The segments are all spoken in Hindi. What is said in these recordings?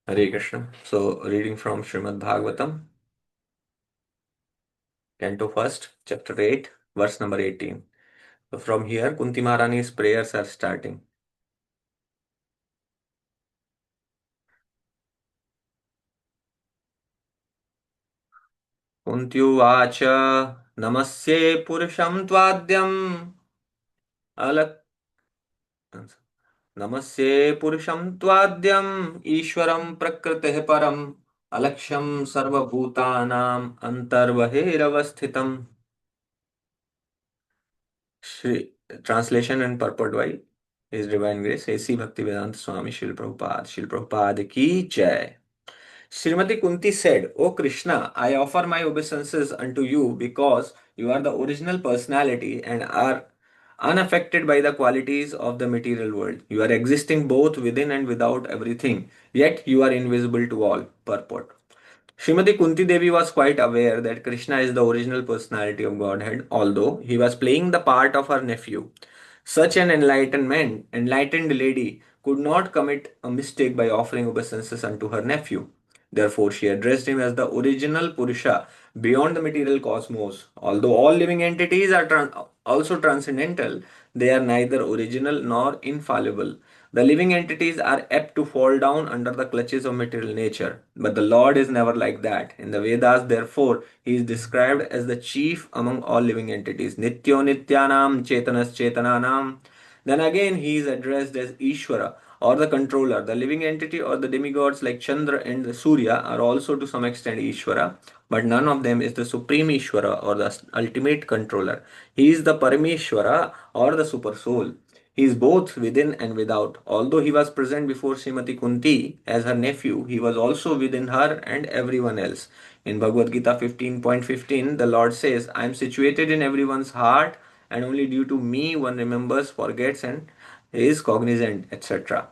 Hare Krishna. So, reading from Srimad Bhagavatam, Canto First, Chapter 8, Verse number 18. So, from here, Kunti Maharani's prayers are starting. Kuntyuvacha Namasye Purusham Tvadyam Alak Namasye Purusham Tvadyam Ishwaram Prakritih Param Alaksham Sarvabhutanam Antarvahiravasthitam. Shri, translation and purport by His Divine Grace A.C. Bhaktivedanta Swami Srila Prabhupada ki jai. Srimati Kunti said, O Krishna, I offer my obeisances unto you because you are the original personality and are unaffected by the qualities of the material world. You are existing both within and without everything, yet you are invisible to all. Purport. Srimati Kunti Devi was quite aware that Krishna is the original personality of Godhead, although he was playing the part of her nephew. Such an enlightened lady could not commit a mistake by offering obeisances unto her nephew. Therefore, she addressed him as the original Purusha beyond the material cosmos. Although all living entities are also transcendental, they are neither original nor infallible. The living entities are apt to fall down under the clutches of material nature, but the Lord is never like that. In the Vedas, therefore, he is described as the chief among all living entities. Nityo Nityanam Chetanas Chetananam. Then again, he is addressed as Ishvara or the controller. The living entity or the demigods like Chandra and the Surya are also to some extent Ishvara, but none of them is the supreme Ishvara or the ultimate controller. He is the Parameshwara or the super soul. He is both within and without. Although he was present before Srimati Kunti as her nephew, he was also within her and everyone else. In Bhagavad Gita 15.15, the Lord says, I am situated in everyone's heart, and only due to me one remembers, forgets, and is cognizant, etc.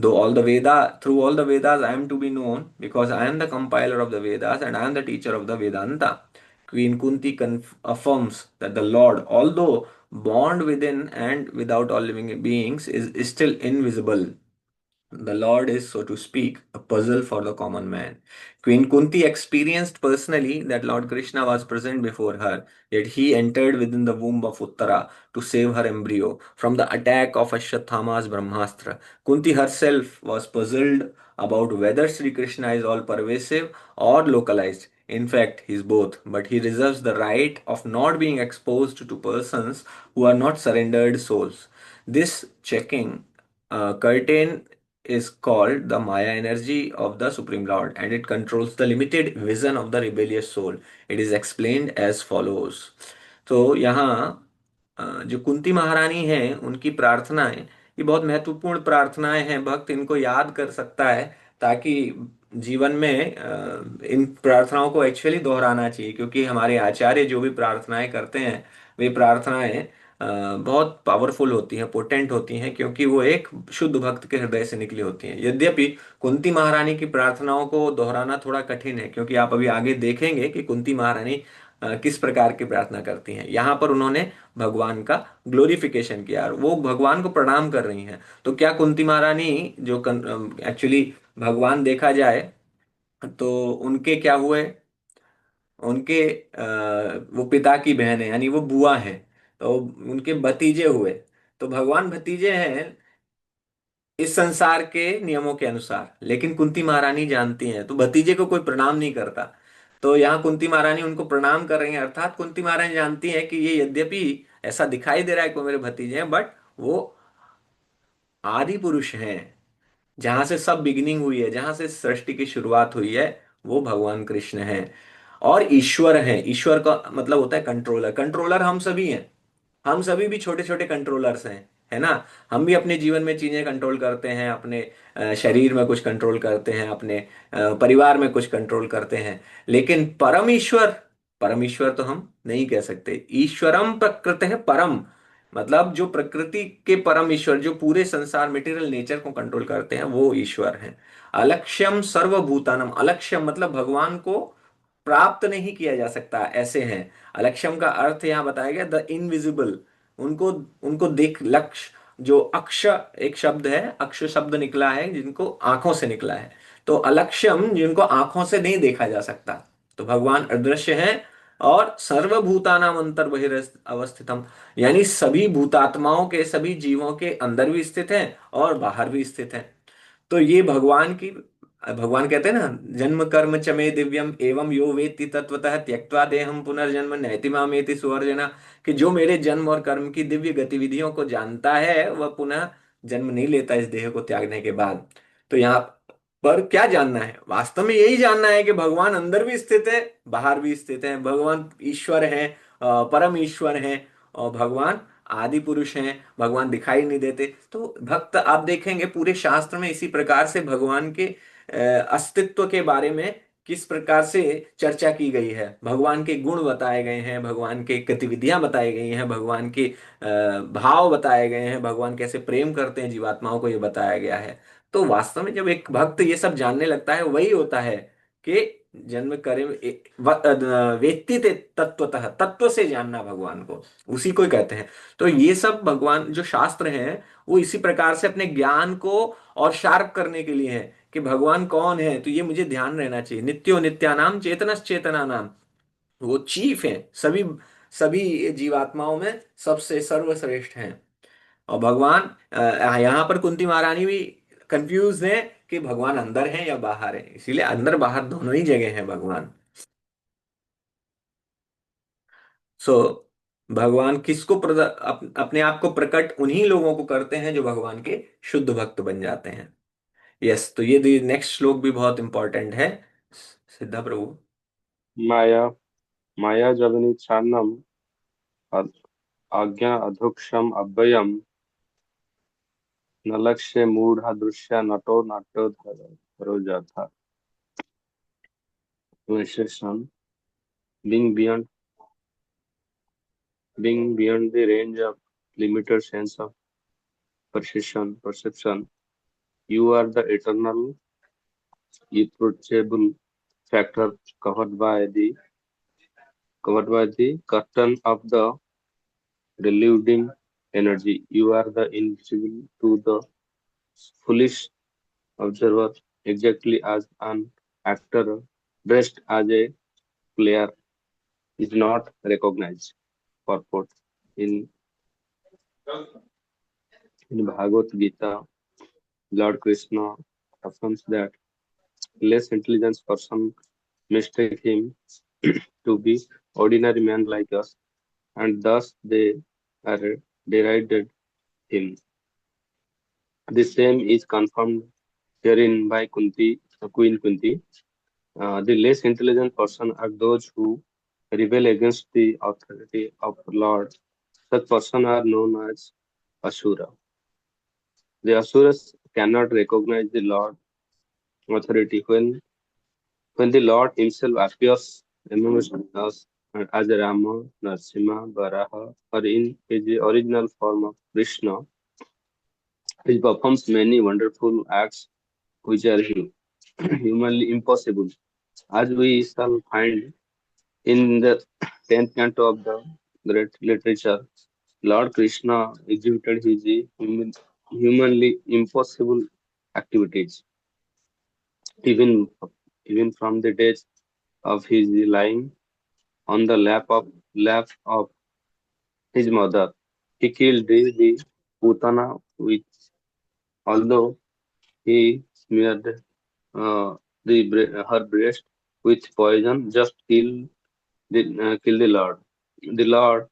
Through all the Vedas, I am to be known because I am the compiler of the Vedas and I am the teacher of the Vedanta. Queen Kunti affirms that the Lord, although born within and without all living beings, is still invisible. The Lord is, so to speak, a puzzle for the common man. Queen Kunti experienced personally that Lord Krishna was present before her, yet he entered within the womb of Uttara to save her embryo from the attack of Ashwathama's Brahmastra. Kunti herself was puzzled about whether Sri Krishna is all pervasive or localized. In fact, he is both, but he reserves the right of not being exposed to persons who are not surrendered souls. This checking curtain is called the Maya energy of the Supreme Lord and it controls the limited vision of the rebellious soul. It is explained as follows. तो यहाँ जो कुंती महारानी हैं उनकी प्रार्थनाएं ये बहुत महत्वपूर्ण प्रार्थनाएं हैं। भक्त इनको याद कर सकता है ताकि जीवन में इन प्रार्थनाओं को एक्चुअली दोहराना चाहिए, क्योंकि हमारे आचार्य जो भी प्रार्थनाएं करते हैं वे प्रार्थनाएं बहुत पावरफुल होती हैं, पोटेंट होती हैं, क्योंकि वो एक शुद्ध भक्त के हृदय से निकली होती हैं। यद्यपि कुंती महारानी की प्रार्थनाओं को दोहराना थोड़ा कठिन है, क्योंकि आप अभी आगे देखेंगे कि कुंती महारानी किस प्रकार की प्रार्थना करती हैं। यहाँ पर उन्होंने भगवान का ग्लोरिफिकेशन किया और वो भगवान को प्रणाम कर रही हैं। तो क्या कुंती महारानी जो एक्चुअली भगवान देखा जाए तो उनके क्या हुए, उनके वो पिता की बहन है यानी वो बुआ है, तो उनके भतीजे हुए। तो भगवान भतीजे हैं इस संसार के नियमों के अनुसार, लेकिन कुंती महारानी जानती हैं तो भतीजे को कोई प्रणाम नहीं करता। तो यहाँ कुंती महारानी उनको प्रणाम कर रही हैं, अर्थात कुंती महारानी जानती हैं कि ये यद्यपि ऐसा दिखाई दे रहा है कि वो मेरे भतीजे हैं, बट वो आदि पुरुष हैं। जहां से सब बिगिनिंग हुई है, जहां से सृष्टि की शुरुआत हुई है, वो भगवान कृष्ण हैं और ईश्वर हैं। ईश्वर का मतलब होता है कंट्रोलर। कंट्रोलर हम सभी हैं, हम सभी भी छोटे छोटे कंट्रोलर्स हैं, है ना। हम भी अपने जीवन में चीजें कंट्रोल करते हैं, अपने शरीर में कुछ कंट्रोल करते हैं, अपने परिवार में कुछ कंट्रोल करते हैं, लेकिन परमेश्वर, परमेश्वर तो हम नहीं कह सकते। ईश्वरम प्रकृति है परम, मतलब जो प्रकृति के परम ईश्वर, जो पूरे संसार मटेरियल नेचर को कंट्रोल करते हैं, वो ईश्वर हैं। अलक्ष्यम सर्वभूतानम, अलक्ष्यम मतलब भगवान को प्राप्त नहीं किया जा सकता, ऐसे हैं। अलक्षम का अर्थ यहां बताया गया द इनविजिबल। उनको उनको देख लक्ष्य जो अक्ष एक शब्द है, अक्ष शब्द निकला है जिनको आंखों से निकला है। तो अलक्ष्यम जिनको आंखों से नहीं देखा जा सकता, तो भगवान अदृश्य हैं। और सर्वभूतानाम अंतर अवस्थितम, यानी सभी भूतात्माओं के, सभी जीवों के अंदर भी स्थित हैं और बाहर भी स्थित हैं। तो ये भगवान की, भगवान कहते हैं ना, जन्म कर्म च मे दिव्यम एवं यो वेत्ति तत्वतः त्यक्त्वा देहम पुनर्जन्म नैति मामेति सुअर्जना, कि जो मेरे जन्म और कर्म की दिव्य गतिविधियों को जानता है वह पुनः जन्म नहीं लेता इस देह को त्यागने के बाद। तो यहाँ पर क्या जानना है, वास्तव में यही जानना है कि भगवान अंदर भी स्थित है, बाहर भी स्थित है। भगवान ईश्वर है, परम ईश्वर है, और भगवान आदि पुरुष हैं, भगवान दिखाई नहीं देते। तो भक्त आप देखेंगे पूरे शास्त्र में इसी प्रकार से भगवान के अस्तित्व के बारे में किस प्रकार से चर्चा की गई है। भगवान के गुण बताए गए हैं, भगवान के गतिविधियां बताई गई हैं, भगवान के भाव बताए गए हैं, भगवान कैसे प्रेम करते हैं जीवात्माओं को ये बताया गया है। तो वास्तव में जब एक भक्त ये सब जानने लगता है, वही होता है कि जन्म करे वेत्ति तत्वतः, तत्व से जानना भगवान को, उसी को ही कहते हैं। तो ये सब भगवान जो शास्त्र हैं वो इसी प्रकार से अपने ज्ञान को और शार्प करने के लिए है कि भगवान कौन है। तो ये मुझे ध्यान रहना चाहिए, नित्यो नित्यानाम चेतनस चेतना नाम, वो चीफ है सभी, सभी जीवात्माओं में सबसे सर्वश्रेष्ठ हैं। और भगवान यहाँ पर कुंती महारानी भी कंफ्यूज है कि भगवान अंदर है या बाहर है, इसीलिए अंदर बाहर दोनों ही जगह है भगवान। सो भगवान किसको अपने आप को प्रकट उन्हीं लोगों को करते हैं जो भगवान के शुद्ध भक्त बन जाते हैं। यस, तो ये नेक्स्ट श्लोक भी बहुत इंपॉर्टेंट है। सिद्धा प्रभु। माया माया जगनीच्छान्नम आज्ञा अधोक्षम अव्ययम न लक्ष्य मूढ़ दृश्य नटो नाट्यो धरो जाथा। Translation: being beyond being beyond the range of limited sense of perception, you are the eternal, irreproachable factor covered by the curtain of the deluding energy. You are the invisible to the foolish observer, exactly as an actor dressed as a player is not recognized. Purport: In Bhagavad Gita, Lord Krishna affirms that less intelligent person mistake him to be ordinary man like us, and thus they are derided him. The same is confirmed herein by Queen Kunti. The less intelligent person are those who rebel against the authority of Lord. Such persons are known as Asura. The Asuras cannot recognize the Lord authority when the Lord Himself appears amongst us as a Rama, Narsimha, Varaha, or in his original form of Krishna. He performs many wonderful acts which are humanly impossible, as we shall find in the 10th canto of the great literature. Lord Krishna exhibited his humanly impossible activities, even even from the days of his lying on the lap of his mother. He killed the Putana, which, although he smeared her breast with poison, just kill the Lord. The Lord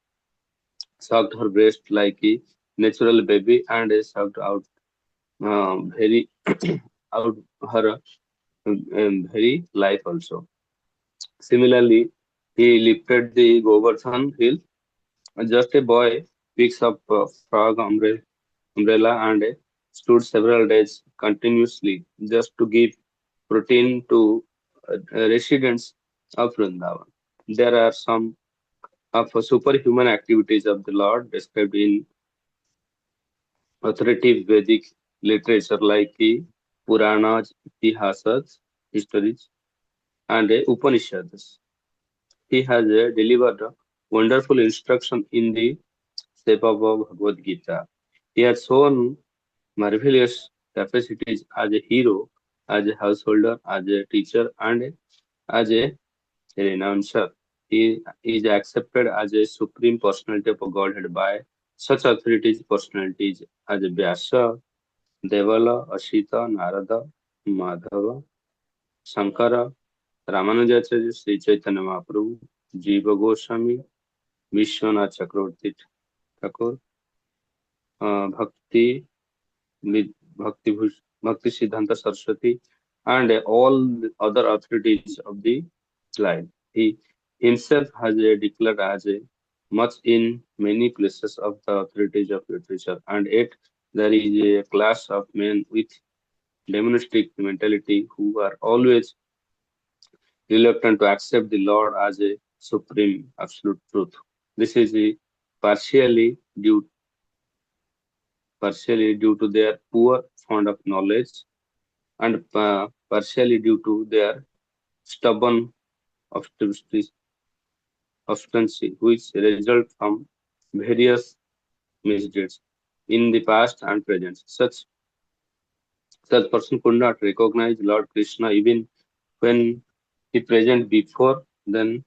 sucked her breast like a natural baby and sucked out very out her very life also. Similarly, he lifted the Govardhan hill. Just a boy picks up a umbrella and stood several days continuously just to give protein to residents of Vrindavan. There are some of superhuman activities of the Lord described in authoritative Vedic literature like the Puranas, Itihasas, histories, and Upanishads. He has delivered wonderful instruction in the shape of Bhagavad Gita. He had shown marvelous capacities as a hero, as a householder, as a teacher, and as a renouncer. He is accepted as a supreme personality of Godhead by such authorities personalities as Vyasa, Devala, Ashita, Narada, Madhava, Shankara, Ramanujacharya, Sri Chaitanya Mahaprabhu, Jiva Goswami, Vishwanath Chakravarti Thakur, Bhakti, Bhakti Siddhanta Saraswati, and all the other authorities of the line. He himself has declared as a much in many places of the authorities of literature, and yet there is a class of men with demonistic mentality who are always reluctant to accept the Lord as a supreme absolute truth. This is partially due partially due to their poor fond of knowledge and partially due to their stubborn obstinacy, which result from various misdeeds in the past and present. Such person could not recognize Lord Krishna even when he present before. Then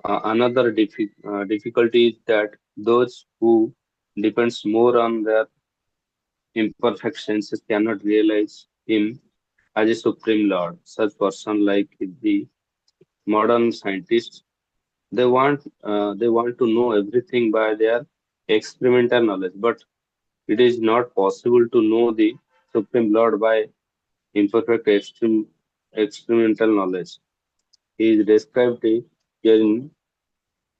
another difficulty is that those who depends more on their imperfect senses cannot realize him as a supreme Lord. Such person like the modern scientists, they want to know everything by their experimental knowledge, but it is not possible to know the Supreme Lord by imperfect experimental knowledge. He is described here in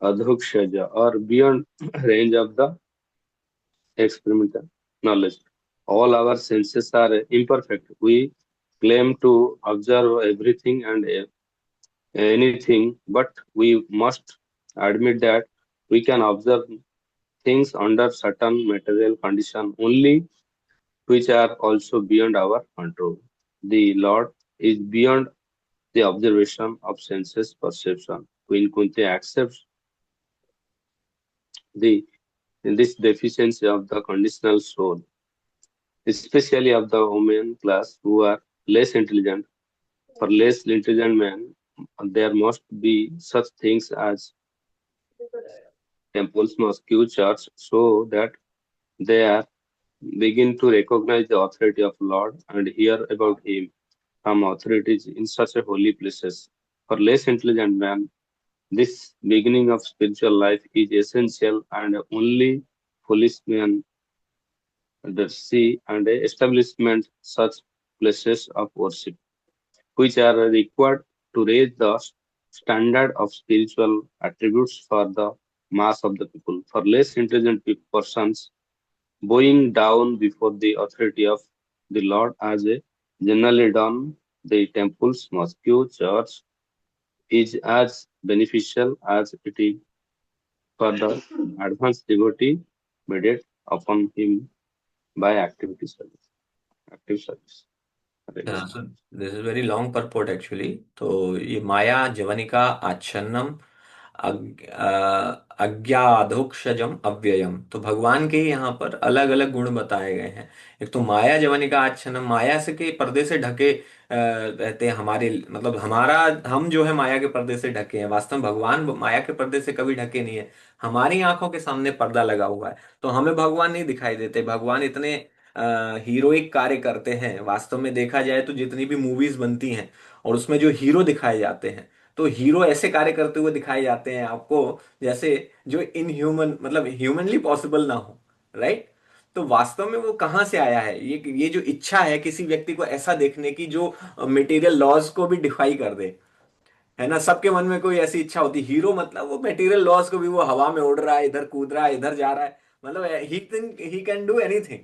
Adhukshaja or beyond range of the experimental knowledge. All our senses are imperfect. We claim to observe everything and anything, but we must admit that we can observe things under certain material condition only, which are also beyond our control. The Lord is beyond the observation of senses perception. Queen Kunti accepts the this deficiency of the conditional soul, especially of the women class who are less intelligent. For less intelligent men, there must be such things as temples, mosque, church, so that they are begin to recognize the authority of Lord and hear about him from authorities in such a holy places. For less intelligent man, this beginning of spiritual life is essential and only foolish men that see and establishment such places of worship, which are required to raise the standard of spiritual attributes for the mass of the people. For less intelligent persons, bowing down before the authority of the Lord as a generally done the temples, mosque, church is as beneficial as it is for the advanced devotee mediate upon him by active service. Hare Yeah, Krishna. so this is very long purport actually. तो ये माया जवनिका आच्छन्नम अज्ञाधोक्षजम अव्ययम, तो भगवान के यहाँ पर अलग अलग गुण बताए गए हैं। एक तो माया जवनिका आच्छन्नम, माया से के पर्दे से ढके रहते हैं हमारे, मतलब हमारा, हम जो है माया के पर्दे से ढके हैं, वास्तव में भगवान माया के पर्दे से कभी ढके नहीं है। हमारी आंखों के सामने पर्दा लगा हुआ है, तो हमें भगवान नहीं दिखाई देते। भगवान इतने हीरोइक कार्य करते हैं, वास्तव में देखा जाए तो जितनी भी मूवीज बनती हैं और उसमें जो हीरो दिखाए जाते हैं, तो हीरो ऐसे कार्य करते हुए दिखाए जाते हैं आपको जैसे जो इनह्यूमन, मतलब ह्यूमनली पॉसिबल ना हो, राइट। तो वास्तव में वो कहाँ से आया है, ये जो इच्छा है किसी व्यक्ति को ऐसा देखने की जो मटेरियल लॉज को भी डिफाई कर दे, है ना। सबके मन में कोई ऐसी इच्छा होती, हीरो मतलब वो मटेरियल लॉज को भी, वो हवा में उड़ रहा है, इधर कूद रहा है, इधर जा रहा है, मतलब ही कैन डू एनीथिंग,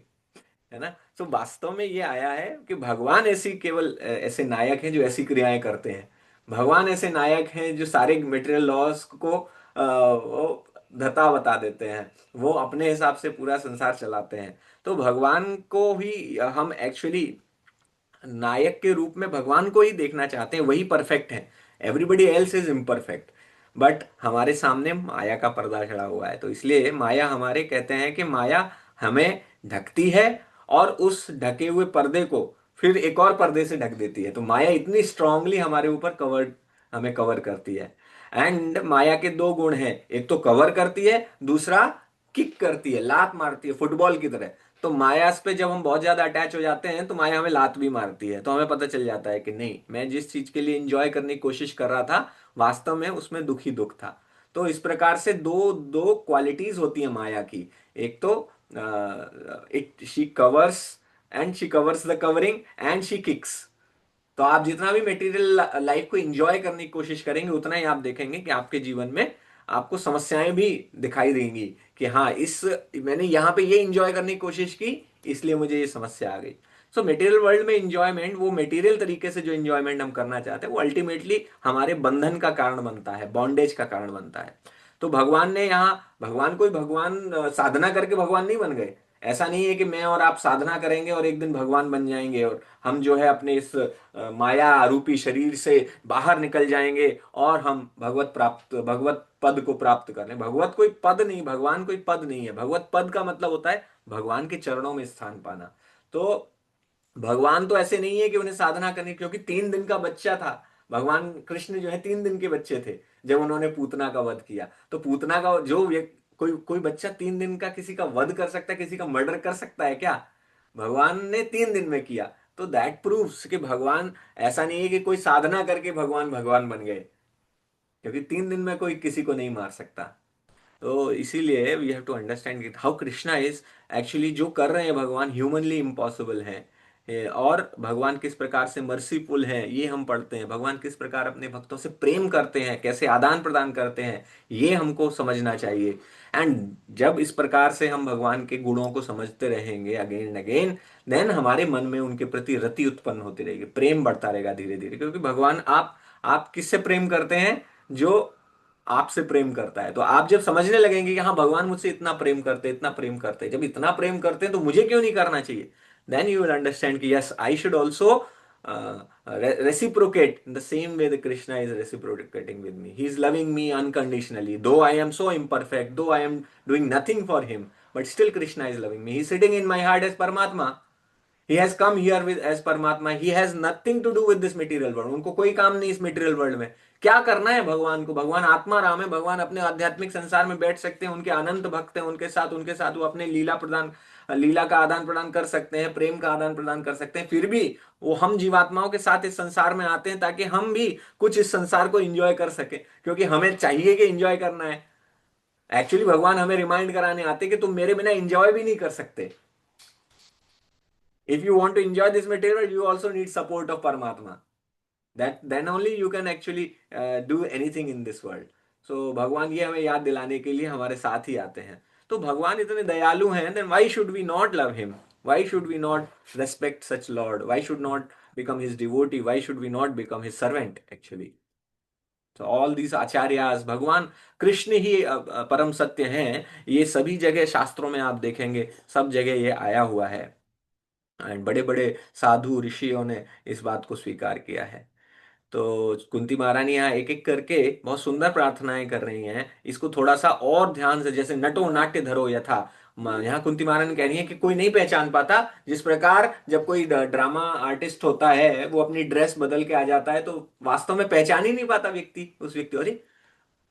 है ना। तो वास्तव में ये आया है कि भगवान ऐसी केवल ऐसे नायक हैं जो ऐसी क्रियाएं करते हैं। भगवान ऐसे नायक हैं जो सारे मटेरियल लॉस को वो धता बता देते हैं, वो अपने हिसाब से पूरा संसार चलाते हैं। तो भगवान को ही हम एक्चुअली नायक के रूप में भगवान को ही देखना चाहते हैं, वही परफेक्ट है। Everybody else is imperfect, but हमारे सामने माया का पर्दा चढ़ा हुआ है। तो इसलिए माया, हमारे कहते हैं कि माया हमें ढकती है और उस ढके हुए पर्दे को फिर एक और पर्दे से ढक देती है। तो माया इतनी स्ट्रांगली हमारे ऊपर कवर, हमें कवर करती है। एंड माया के दो गुण हैं, एक तो कवर करती है, दूसरा किक करती है, लात मारती है फुटबॉल की तरह। तो माया पे जब हम बहुत ज्यादा अटैच हो जाते हैं तो माया हमें लात भी मारती है, तो हमें पता चल जाता है कि नहीं, मैं जिस चीज के लिए इंजॉय करने की कोशिश कर रहा था वास्तव में उसमें दुख ही दुख था। तो इस प्रकार से दो दो क्वालिटीज होती है माया की। एक तो it she covers, and she covers the covering, and she kicks. तो आप जितना भी मटेरियल लाइफ को एंजॉय करने की कोशिश करेंगे उतना ही आप देखेंगे कि आपके जीवन में आपको समस्याएं भी दिखाई देंगी कि हाँ, इस मैंने यहाँ पे ये एंजॉय करने की कोशिश की इसलिए मुझे ये समस्या आ गई। सो मटेरियल वर्ल्ड में इंजॉयमेंट, वो मटेरियल तरीके से जो इंजॉयमेंट हम करना चाहते हैं वो अल्टीमेटली हमारे बंधन का कारण बनता है, बॉन्डेज का कारण बनता है। तो भगवान ने यहाँ, भगवान कोई भगवान साधना करके भगवान नहीं बन गए। ऐसा नहीं है कि मैं और आप साधना करेंगे और एक दिन भगवान बन जाएंगे और हम जो है अपने इस माया रूपी शरीर से बाहर निकल जाएंगे और हम भगवत पद को प्राप्त कर लें। भगवत कोई पद नहीं, भगवान कोई पद नहीं है। भगवत पद का मतलब होता है भगवान के चरणों में स्थान पाना। तो भगवान तो ऐसे नहीं है कि उन्हें साधना करनी, क्योंकि 3 दिन का बच्चा था भगवान कृष्ण, जो है 3 दिन के बच्चे थे जब उन्होंने पूतना का वध किया। तो पूतना का जो कोई कोई बच्चा 3 दिन का किसी का वध कर सकता है, किसी का मर्डर कर सकता है क्या? भगवान ने 3 दिन में किया। तो दैट प्रूव्स कि भगवान, ऐसा नहीं है कि कोई साधना करके भगवान भगवान बन गए, क्योंकि 3 दिन में कोई किसी को नहीं मार सकता। तो इसीलिए we have to understand it how Krishna is actually, जो कर रहे हैं भगवान ह्यूमनली इम्पॉसिबल है। और भगवान किस प्रकार से मर्सीफुल है ये हम पढ़ते हैं, भगवान किस प्रकार अपने भक्तों से प्रेम करते हैं, कैसे आदान प्रदान करते हैं, ये हमको समझना चाहिए। एंड जब इस प्रकार से हम भगवान के गुणों को समझते रहेंगे अगेन एंड अगेन, देन हमारे मन में उनके प्रति रति उत्पन्न होती रहेगी, प्रेम बढ़ता रहेगा धीरे धीरे। क्योंकि भगवान, आप किससे प्रेम करते हैं? जो आपसे प्रेम करता है। तो आप जब समझने लगेंगे कि हाँ, भगवान मुझसे इतना प्रेम करते हैं, इतना प्रेम करते हैं, जब इतना प्रेम करते हैं तो मुझे क्यों नहीं करना चाहिए, देन यू विल अंडरस्टैंड कि yes, I should also reciprocate in the same way that Krishna is reciprocating with me. He is loving me unconditionally. Though I am so imperfect, though I am doing nothing for him, but still Krishna is loving me. He is sitting in my heart as Paramatma. He has come here with as परमात्मा, he has nothing to do with this material world। उनको कोई काम नहीं इस मटेरियल वर्ल्ड में। क्या करना है भगवान को? भगवान आत्मा राम है, भगवान अपने आध्यात्मिक संसार में बैठ सकते हैं, उनके अनंत भक्त हैं, उनके साथ वो अपने लीला का आदान प्रदान कर सकते हैं, प्रेम का आदान प्रदान कर सकते हैं। फिर भी वो हम जीवात्माओं के साथ इस संसार में आते हैं ताकि हम भी कुछ इस संसार को एंजॉय कर सके, क्योंकि हमें चाहिए कि एंजॉय करना है। एक्चुअली भगवान हमें रिमाइंड कराने आते कि तुम मेरे बिना एंजॉय भी नहीं कर सकते। If you want to enjoy this material, you also need support of Paramatma. That then only you can actually do anything in this world. So भगवान ये हमें याद दिलाने के लिए हमारे साथ ही आते हैं। तो भगवान इतने दयालु हैं, then why should we not love him? Why should we not respect such Lord? Why should not become his devotee? Why should we not become his servant actually? तो ऑल दीज आचार्यास, भगवान कृष्ण ही परम सत्य हैं। ये सभी जगह शास्त्रों में आप देखेंगे, सब जगह ये आया हुआ है। एंड बड़े बड़े साधु ऋषियों ने इस बात को स्वीकार किया है। तो कुंती महारानी यहाँ एक एक करके बहुत सुंदर प्रार्थनाएं कर रही हैं। इसको थोड़ा सा और ध्यान से, जैसे नटो नाट्य धरो यथा, यहाँ कुंती महारानी कह रही है कि कोई नहीं पहचान पाता, जिस प्रकार जब कोई ड्रामा आर्टिस्ट होता है वो अपनी ड्रेस बदल के आ जाता है तो वास्तव में पहचान ही नहीं पाता व्यक्ति उस व्यक्ति। अरे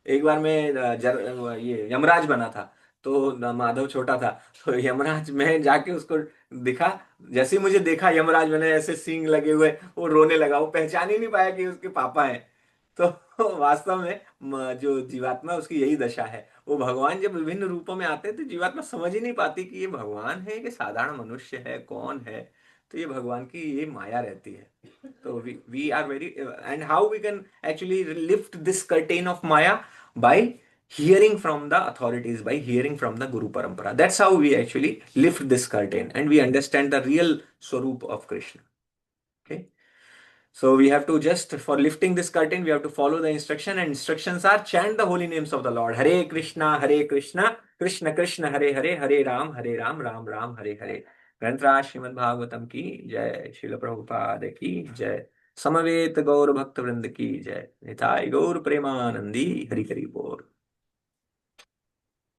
एक बार मैं ये यमराज बना था, तो माधव छोटा था, तो यमराज में जाके उसको दिखा, जैसे ही मुझे देखा यमराज, मैंने ऐसे सींग लगे हुए, वो रोने लगा, वो पहचान ही नहीं पाया कि उसके पापा हैं। तो वास्तव में जो जीवात्मा है, उसकी यही दशा है। वो भगवान जब विभिन्न रूपों में आते हैं तो जीवात्मा समझ ही नहीं पाती कि ये भगवान है कि साधारण मनुष्य है, कौन है। तो ये भगवान की ये माया रहती है। तो we are very, and how we can actually lift this curtain of maya? by hearing from the authorities, by hearing from the Guru Parampara. That's how we actually lift this curtain and we understand the real Swarup of Krishna. Okay. So we have to just, for lifting this curtain, we have to follow the instruction, and instructions are chant the holy names of the Lord. Hare Krishna, Krishna Krishna, Hare Hare, Hare Ram, Ram Ram, Hare Hare. ग्रंथराज श्रीमद् भागवतम की जय, श्रील प्रभुपाद की जय, समवेत गौर भक्त वृंद की जय, निताय गौर प्रेमानंदी, हरि हरि बोल।